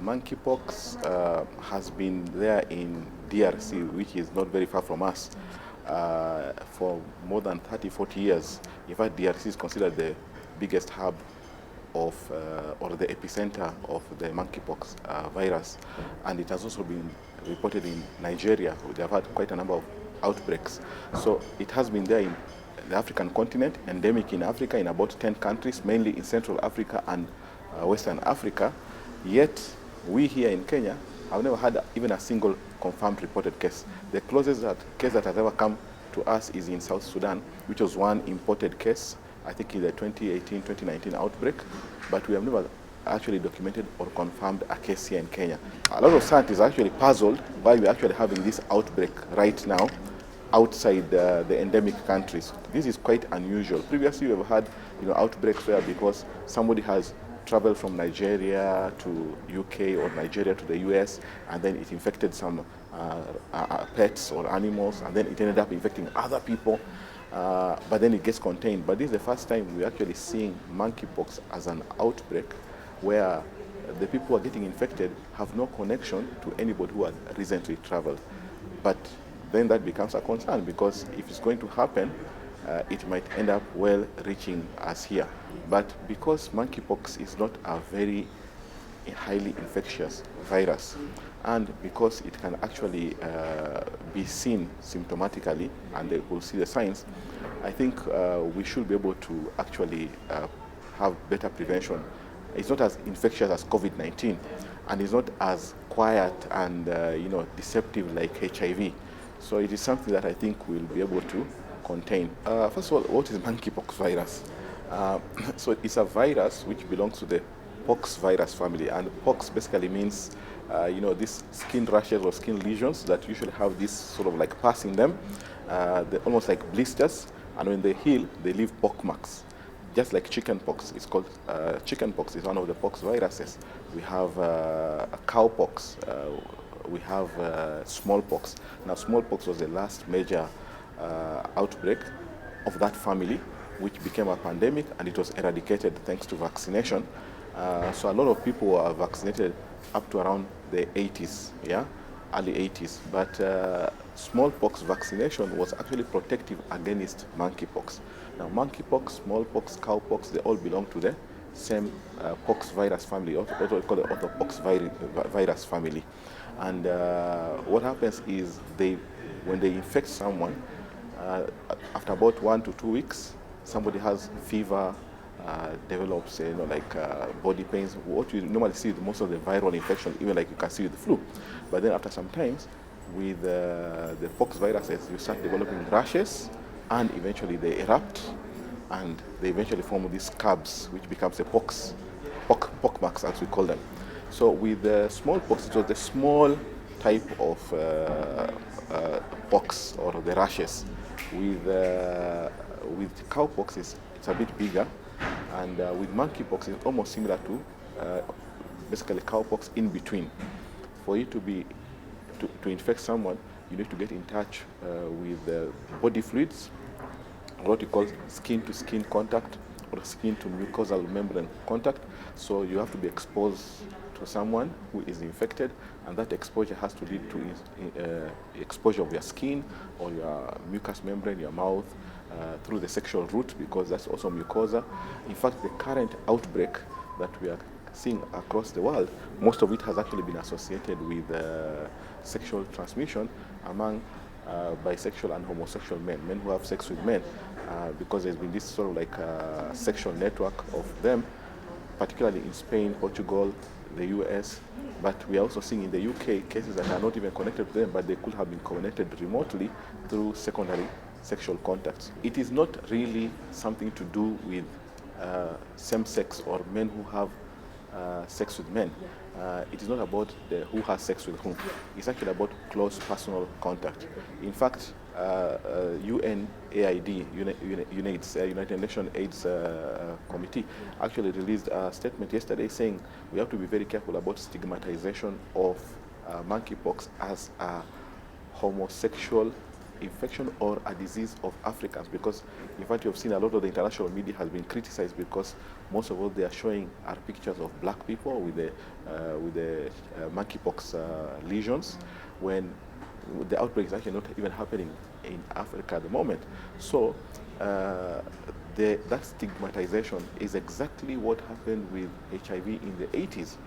Monkeypox has been there in DRC, which is not very far from us, for more than 30, 40 years. In fact, DRC is considered the biggest hub of, or the epicenter of the monkeypox virus. And it has also been reported in Nigeria. They have had quite a number of outbreaks. So it has been there in the African continent, endemic in Africa in about 10 countries, mainly in Central Africa and Western Africa. Yet, we here in Kenya have never had even a single confirmed reported case. The closest case that has ever come to us is in South Sudan, which was one imported case, I think in the 2018-2019 outbreak, but we have never actually documented or confirmed a case here in Kenya. A lot of scientists are actually puzzled why we're actually having this outbreak right now outside the endemic countries. This is quite unusual. Previously, we've had outbreaks where because somebody has traveled from Nigeria to UK or Nigeria to the US, and then it infected some pets or animals, and then it ended up infecting other people, but then it gets contained. But this is the first time we're actually seeing monkeypox as an outbreak where the people who are getting infected have no connection to anybody who had recently traveled. But then that becomes a concern, because if it's going to happen, it might end up well reaching us here. But because monkeypox is not a very highly infectious virus, and because it can actually be seen symptomatically, and they will see the signs, I think we should be able to actually have better prevention. It's not as infectious as COVID-19, and it's not as quiet and deceptive like HIV. So it is something that I think we'll be able to contain. First of all, what is monkeypox virus? So it's a virus which belongs to the pox virus family, and pox basically means these skin rashes or skin lesions that usually have this sort of like pus in them. They're almost like blisters, and when they heal, they leave pox marks. Just like chickenpox, it's called chickenpox is one of the pox viruses. We have cowpox. We have smallpox. Now, smallpox was the last major outbreak of that family, which became a pandemic, and it was eradicated thanks to vaccination. So a lot of people were vaccinated up to around the 80s, early 80s. But smallpox vaccination was actually protective against monkeypox. Now, monkeypox, smallpox, cowpox, they all belong to the same pox virus family, also called the orthopox virus family. And what happens is when they infect someone, after about 1 to 2 weeks, somebody has fever, develops body pains. What you normally see with most of the viral infections, even like you can see with the flu. But then after some times, with the pox viruses, you start developing rashes, and eventually they erupt, and they eventually form these scabs, which becomes the pox marks, as we call them. So with the smallpox, it was the small type of pox, or the rashes. With cowpox, it's a bit bigger, and with monkeypox, it's almost similar to basically cowpox in between. For you to infect someone, you need to get in touch with body fluids, what you call skin-to-skin contact, or skin-to-mucosal membrane contact. So you have to be exposed to someone who is infected, and that exposure has to lead to exposure of your skin or your mucous membrane, your mouth, through the sexual route, because that's also mucosa. In fact, the current outbreak that we are seeing across the world, most of it has actually been associated with sexual transmission among bisexual and homosexual men who have sex with men, because there's been this sort of like sexual network of them, particularly in Spain, Portugal, the US, but we are also seeing in the UK cases that are not even connected to them, but they could have been connected remotely through secondary sexual contacts. It is not really something to do with same-sex or men who have sex with men. It is not about who has sex with whom. It's actually about close personal contact. In fact, UNAID, United Nations AIDS Committee, actually released a statement yesterday saying we have to be very careful about stigmatization of monkeypox as a homosexual infection or a disease of Africans, because in fact you've seen a lot of the international media has been criticized because most of what they are showing are pictures of black people with the monkeypox lesions, when the outbreak is actually not even happening in Africa at the moment. So that stigmatization is exactly what happened with HIV in the 80s.